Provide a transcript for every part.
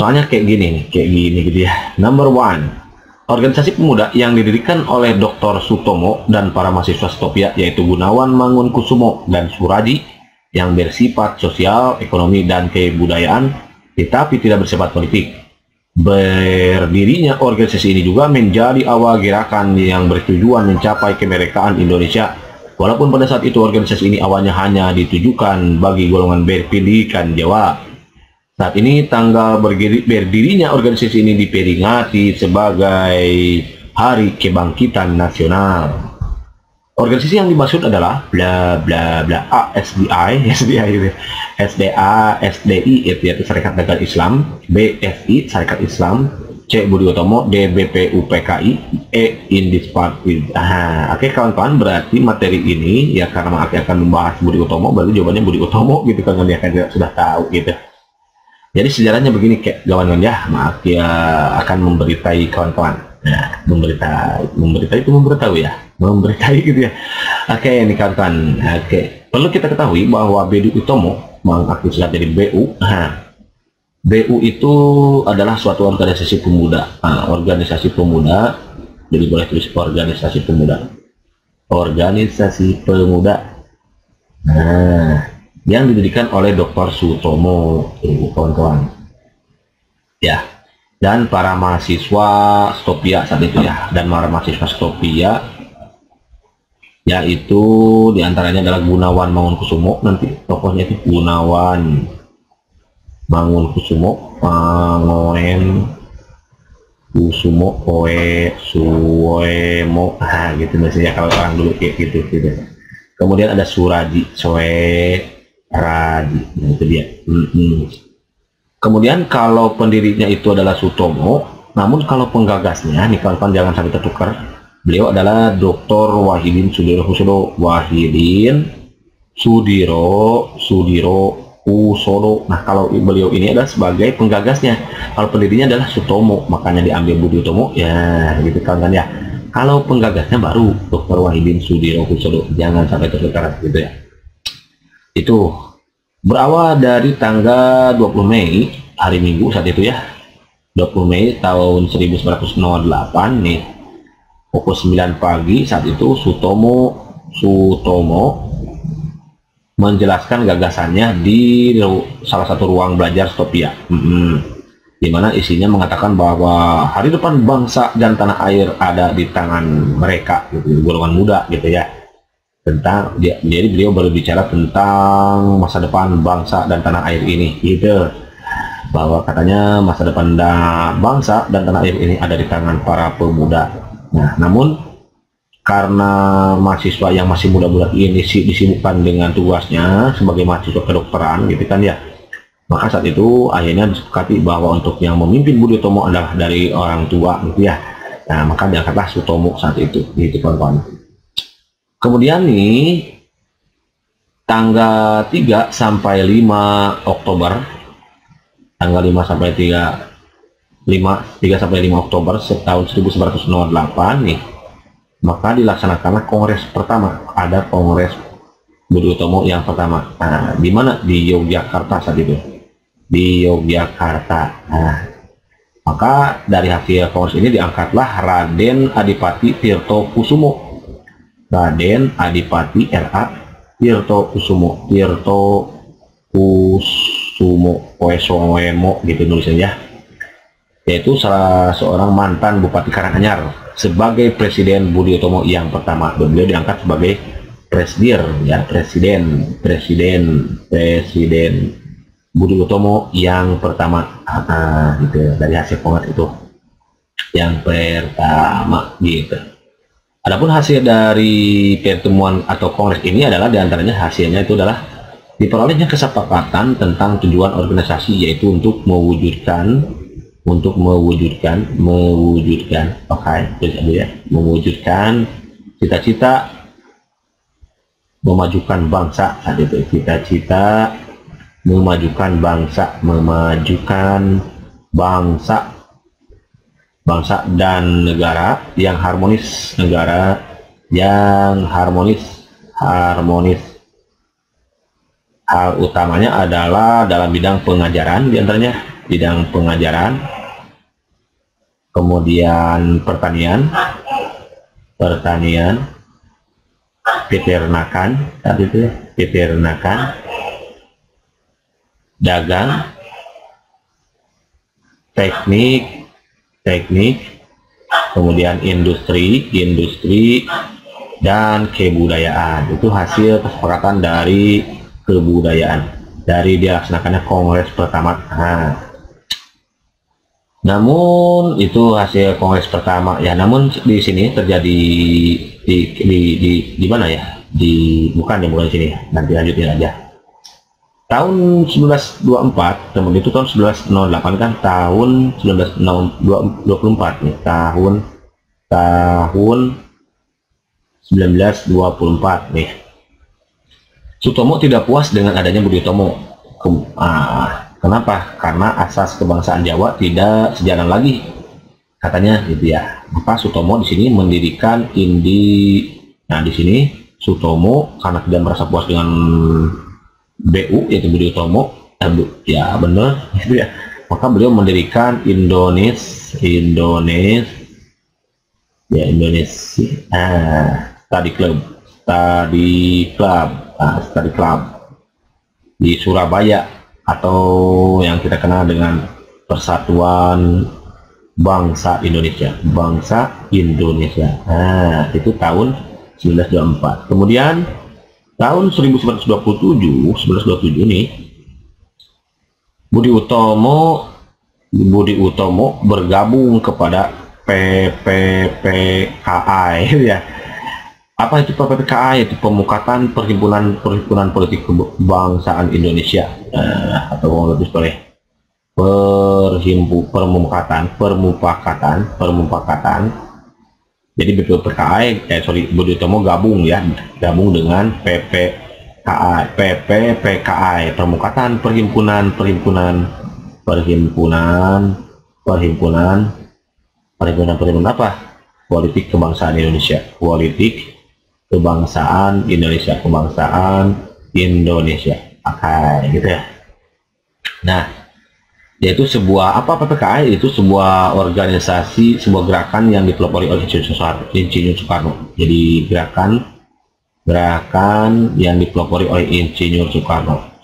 Soalnya kayak gini nih, kayak gini gitu ya. Number one, organisasi pemuda yang didirikan oleh Dr. Sutomo dan para mahasiswa Stopia, yaitu Gunawan Mangunkusumo dan Suradi, yang bersifat sosial, ekonomi, dan kebudayaan, tetapi tidak bersifat politik. Berdirinya organisasi ini juga menjadi awal gerakan yang bertujuan mencapai kemerdekaan Indonesia. Walaupun pada saat itu organisasi ini awalnya hanya ditujukan bagi golongan berpendidikan Jawa. Saat ini tanggal berdirinya organisasi ini diperingati sebagai Hari Kebangkitan Nasional. Organisasi yang dimaksud adalah bla bla bla ASDI, SDI gitu. SDA, SDI yaitu Serikat Dagang Islam, BSI Serikat Islam, C Budi Utomo, D BPUPKI, E Indis Party. Oke kawan-kawan, berarti materi ini ya karena akan membahas Budi Utomo, berarti jawabannya Budi Utomo gitu kan, dia kan sudah tahu gitu. Jadi sejarahnya begini kayak kawan-kawan ya, maaf ya akan memberitai kawan-kawan. Nah, memberitahu itu memberitahu ya, memberitahu gitu ya. Oke, ini kawan-kawan. Oke, perlu kita ketahui bahwa Budi Utomo mengaktifkan jadi BU. BU itu adalah suatu organisasi pemuda. Organisasi pemuda, jadi boleh tulis organisasi pemuda. Organisasi pemuda. Nah, yang didirikan oleh Dr. Sutomo, kawan-kawan. Ya, dan para mahasiswa Stopia saat itu ya, dan para mahasiswa Stopia, yaitu diantaranya adalah Gunawan Mangunkusumo, nanti tokohnya itu Gunawan Mangunkusumo, Mangoen Kusumo, Oe Suemo, gitu biasanya kalau orang dulu kayak gitu. Kemudian ada Suradi, Radi, itu dia. Kemudian kalau pendirinya itu adalah Sutomo, namun kalau penggagasnya nih kawan-kawan jangan sampai tertukar, beliau adalah Dr. Wahidin Sudiro Husodo, Wahidin Sudiro Husodo. Nah kalau beliau ini adalah sebagai penggagasnya, kalau pendirinya adalah Sutomo, makanya diambil Budi Utomo ya, gitu kawan-kawan ya. Kalau penggagasnya baru Dr. Wahidin Sudiro Husodo, jangan sampai tertukar gitu ya. Itu berawal dari tanggal 20 Mei, hari Minggu saat itu ya, 20 Mei tahun 1908 nih, pukul 9 pagi saat itu Sutomo menjelaskan gagasannya di salah satu ruang belajar Stopia, di mana isinya mengatakan bahwa hari depan bangsa dan tanah air ada di tangan mereka, gitu, golongan muda gitu ya. Tentang jadi beliau baru bicara tentang masa depan bangsa dan tanah air ini gitu, bahwa katanya masa depan bangsa dan tanah air ini ada di tangan para pemuda. Nah, namun karena mahasiswa yang masih muda-muda ini disibukkan dengan tugasnya sebagai mahasiswa kedokteran gitu kan ya, maka saat itu akhirnya disepakati bahwa untuk yang memimpin Budi Utomo adalah dari orang tua gitu ya. Nah, maka diangkatlah Sutomo saat itu gitu kawan-kawan. Kemudian nih tanggal 3 sampai 5 Oktober, tanggal 5 sampai 3 sampai 5 Oktober tahun 1908 nih, maka dilaksanakanlah kongres pertama. Ada kongres Budi Utomo yang pertama. Nah, di mana? Di Yogyakarta saat itu. Di Yogyakarta. Nah, maka dari hasil kongres ini diangkatlah Raden Adipati Tirto Kusumo. Raden Adipati R.A. Tirto Kusumo, Poesoemo gitu nulisannya, yaitu salah seorang mantan Bupati Karanganyar sebagai Presiden Budi Utomo yang pertama. Beliau diangkat sebagai Presdir ya, Presiden Budi Utomo yang pertama, gitu dari hasil kongres itu yang pertama gitu. Adapun hasil dari pertemuan atau kongres ini adalah diantaranya hasilnya itu adalah diperolehnya kesepakatan tentang tujuan organisasi, yaitu untuk mewujudkan mewujudkan cita-cita memajukan bangsa saat itu, cita-cita memajukan bangsa dan negara yang harmonis, Hal utamanya adalah dalam bidang pengajaran, diantaranya bidang pengajaran, kemudian pertanian, peternakan, tadi itu peternakan, dagang, teknik, kemudian industri, dan kebudayaan. Itu hasil kesepakatan dari kebudayaan, dari dilaksanakannya kongres pertama. Namun itu hasil kongres pertama ya. Namun di sini terjadi di mana ya? Bukan di sini. Nanti lanjutin aja. Tahun 1924, kemudian itu tahun 1908 kan, tahun 1924 nih, tahun 1924 nih. Sutomo tidak puas dengan adanya Budi Utomo. Kenapa? Karena asas kebangsaan Jawa tidak sejalan lagi, katanya gitu ya. Maka Sutomo di sini mendirikan Nah, di sini Sutomo karena tidak merasa puas dengan BU yaitu Budi Utomo, ya benar gitu ya. Maka beliau mendirikan Indonesia Study Club di Surabaya, atau yang kita kenal dengan Persatuan Bangsa Indonesia. Itu tahun 1924. Kemudian tahun 1927 nih, Budi Utomo bergabung kepada PPPKI ya. Apa itu PPPKI? Itu Pemufakatan Perhimpunan Politik Kebangsaan Indonesia, atau lebih boleh permufakatan. Jadi BPPKI, Budi Utomo gabung dengan PPPKI, Pemufakatan Perhimpunan apa? Politik Kebangsaan Indonesia. Gitu ya. Nah, yaitu sebuah PPKI itu sebuah organisasi, sebuah gerakan yang dipelopori oleh Insinyur Soekarno. Jadi gerakan yang dipelopori oleh Insinyur Soekarno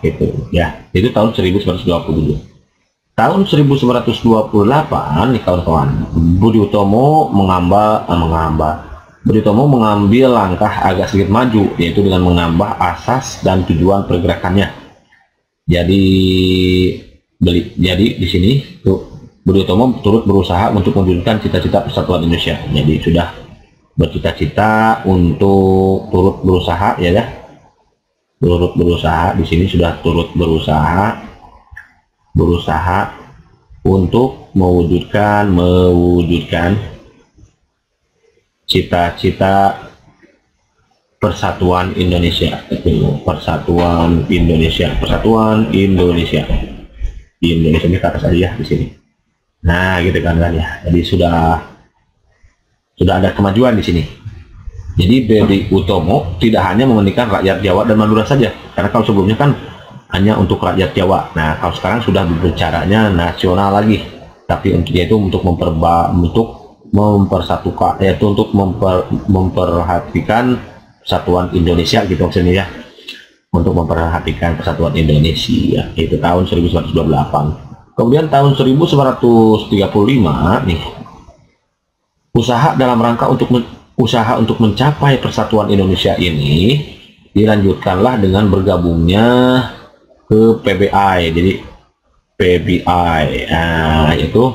gitu ya. Itu tahun 1927. Tahun 1928 nih kawan-kawan, Budi Utomo mengambil langkah agak sedikit maju, yaitu dengan menambah asas dan tujuan pergerakannya. Jadi di sini Budi Utomo turut berusaha untuk mewujudkan cita-cita persatuan Indonesia. Jadi sudah bercita-cita untuk turut berusaha di sini sudah turut berusaha untuk mewujudkan cita-cita Persatuan Indonesia. Indonesia ini kata saja di sini. Nah, gitu kan ya. Jadi sudah ada kemajuan di sini. Jadi Budi Utomo tidak hanya mementingkan rakyat Jawa dan Madura saja, karena kalau sebelumnya kan hanya untuk rakyat Jawa. Nah, kalau sekarang sudah berbicaranya nasional lagi, tapi untuk mempersatukan, yaitu untuk memperhatikan persatuan Indonesia gitu maksudnya ya, untuk memperhatikan persatuan Indonesia. Itu tahun 1928. Kemudian tahun 1935 nih, usaha untuk mencapai persatuan Indonesia ini dilanjutkanlah dengan bergabungnya ke PBI. Jadi PBI, yaitu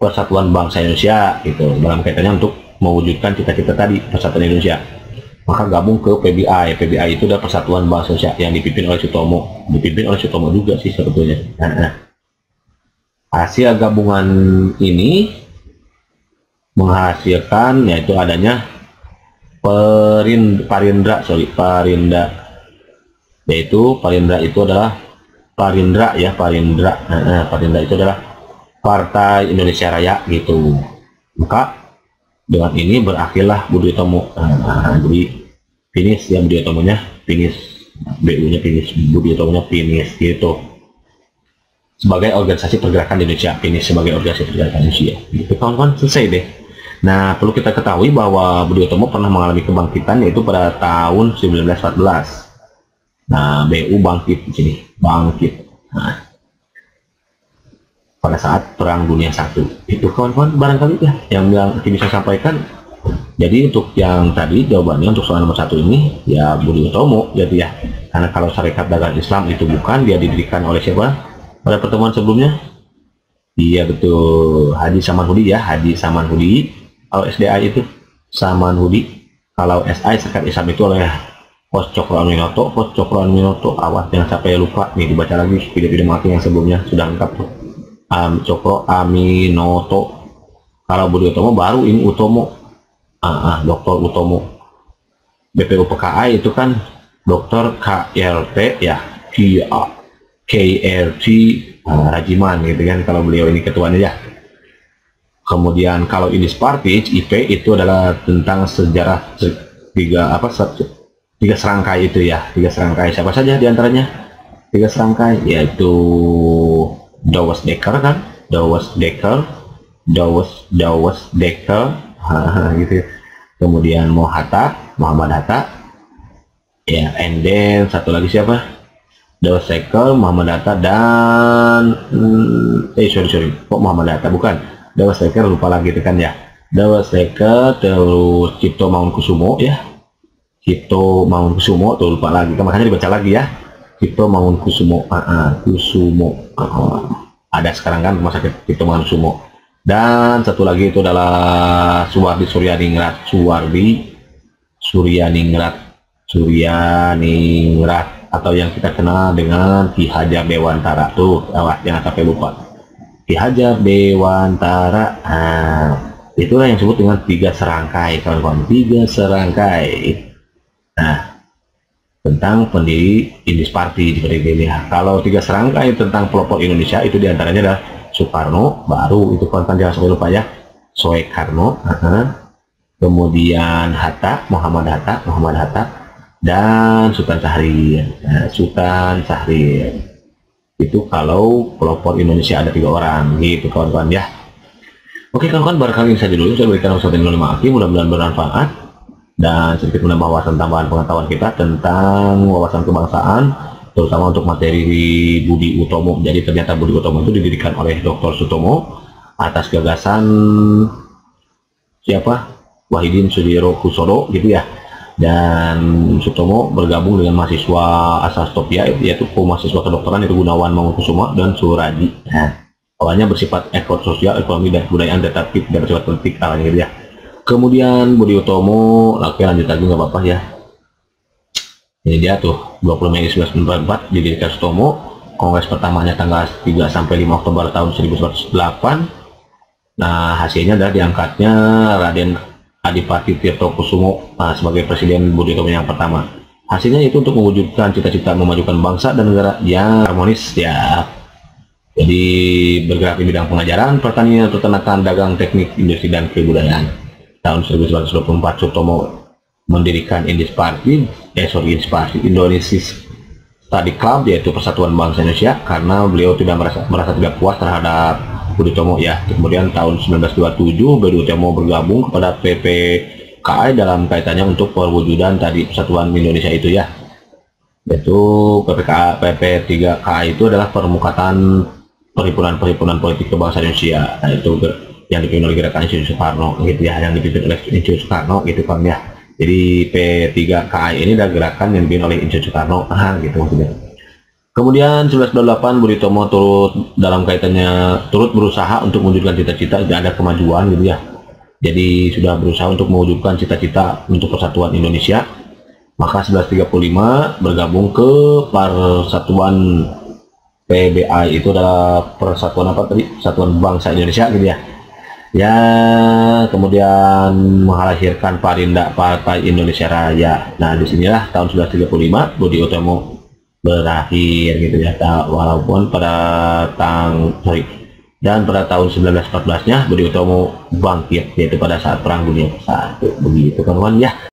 Persatuan Bangsa Indonesia gitu, dalam kaitannya untuk mewujudkan cita-cita tadi persatuan Indonesia. Maka gabung ke PBI. PBI itu adalah Persatuan Bangsa Indonesia yang dipimpin oleh Sutomo juga sih sebetulnya. Hasil gabungan ini menghasilkan yaitu adanya Parindra. Yaitu Parindra itu adalah Parindra itu adalah Partai Indonesia Raya gitu. Maka dengan ini berakhirlah Budi Utomo. Jadi finish ya, Budi Utomonya finish, BU-nya finish, Budi Utomonya finish gitu. sebagai organisasi pergerakan di Indonesia, finish sebagai organisasi pergerakan Indonesia. Gitu kawan-kawan, selesai deh. Nah, perlu kita ketahui bahwa Budi Utomo pernah mengalami kebangkitan yaitu pada tahun 1914. Nah, BU bangkit di sini, bangkit. Nah, pada saat Perang Dunia I. Itu kawan-kawan barangkali ya yang bisa sampaikan. Jadi untuk yang tadi jawabannya untuk soal nomor 1 ini ya Budi Utomo jadi ya. Karena kalau Sarekat Dagang Islam itu bukan, dia didirikan oleh siapa? Pada pertemuan sebelumnya? Iya betul, Haji Samanhudi ya, Haji Samanhudi. Kalau SDA itu Samanhudi, kalau SI Sarekat Islam itu oleh Pos Cokro Aminoto, awas jangan sampai lupa nih, dibaca lagi video-video mati yang sebelumnya sudah lengkap tuh. Cokro Aminoto. Kalau Budi Utomo baru ini Utomo, Dr. Utomo. BPUPKI itu kan Dr. KRT ya, KRT Rajiman gitu kan, kalau beliau ini ketuanya ya. Kemudian kalau ini Spartich IP itu adalah tentang sejarah tiga serangkai itu ya, tiga serangkai siapa saja diantaranya? Tiga serangkai yaitu Douwes Dekker kan, Douwes Dekker gitu. Kemudian Muhammad Hatta ya, and then satu lagi siapa? Douwes Dekker, Muhammad Hatta dan kok Muhammad Hatta bukan? Douwes Dekker lupa lagi itu kan ya. Douwes Dekker, terus Cipto Mangunkusumo ya. Cipto Mangunkusumo tuh lupa lagi. Makanya dibaca lagi ya. Cipto Mangunkusumo. Ada sekarang kan rumah sakit Cipto Mangunkusumo. Dan satu lagi itu adalah Suwardi Suryaningrat atau yang kita kenal dengan Ki Hajar Dewantara tuh. Awas jangan sampai lupa. Ki Hajar Dewantara, itulah yang disebut dengan tiga serangkai kawan-kawan, tiga serangkai. Nah, tentang pendiri Indis Party seperti ini. Kalau tiga serangkai tentang pelopor Indonesia itu diantaranya adalah Soekarno, baru itu kawan-kawan jangan sampai lupa ya, Soekarno, kemudian Muhammad Hatta, dan Sultan Syahrir. Itu kalau pelopor Indonesia ada 3 orang gitu kawan-kawan ya. Oke kawan-kawan, barangkali ini saja dulu saya berikan episode 5 aki, mudah-mudahan bermanfaat dan sedikit menambah wawasan tambahan pengetahuan kita tentang wawasan kebangsaan, terutama untuk materi Budi Utomo. Jadi ternyata Budi Utomo itu didirikan oleh Dr. Sutomo atas gagasan siapa? Wahidin Sudirohusodo gitu ya. Dan Sutomo bergabung dengan mahasiswa asal Stopia, yaitu mahasiswa kedokteran itu Gunawan Mangunkusumo dan Suraji. Nah, awalnya bersifat ekor sosial, ekonomi dan kebudayaan, tetapi tidak bersifat politik awalnya gitu ya. Kemudian Budi Utomo, lanjut lagi nggak apa-apa ya. Ini dia tuh 20 Mei 1994 didirikan Sutomo. Kongres pertamanya tanggal 3 sampai 5 Oktober tahun 1908. Nah, hasilnya adalah diangkatnya Raden Adipati Tirtokusumo sebagai Presiden Budi Utomo yang pertama. Hasilnya itu untuk mewujudkan cita-cita memajukan bangsa dan negara yang harmonis ya. Jadi bergerak di bidang pengajaran, pertanian, peternakan, dagang, teknik, industri, dan kebudayaan. Tahun 1924 Sutomo mendirikan Indis Party, Indonesia Study Club, yaitu Persatuan Bangsa Indonesia, karena beliau tidak merasa tidak puas terhadap Budi Utomo ya. Kemudian tahun 1927 Budi Utomo bergabung kepada PPKI dalam kaitannya untuk perwujudan tadi Persatuan Indonesia itu ya. Yaitu PP3KI itu adalah permukatan perhimpunan politik kebangsaan Indonesia. Nah, itu yang dipimpin oleh gerakan Institut Soekarno gitu ya, yang dipimpin oleh Institut Soekarno gitu kan ya. Jadi P3KI ini adalah gerakan yang dipimpin oleh Institut Soekarno gitu maksudnya. Kemudian 1928 Budi Utomo turut berusaha untuk mewujudkan cita-cita, ada kemajuan gitu ya. Jadi sudah berusaha untuk mewujudkan cita-cita untuk persatuan Indonesia. Maka 1935 bergabung ke Persatuan PBI, itu adalah persatuan apa tadi? Persatuan Bangsa Indonesia gitu ya. Ya, kemudian melahirkan Parinda Partai Indonesia Raya. Nah, disinilah tahun 1935 Budi Utomo berakhir gitu ya, walaupun pada pada tahun 1914 nya Budi Utomo bangkit, yaitu pada saat Perang Dunia I begitu kawan-kawan ya.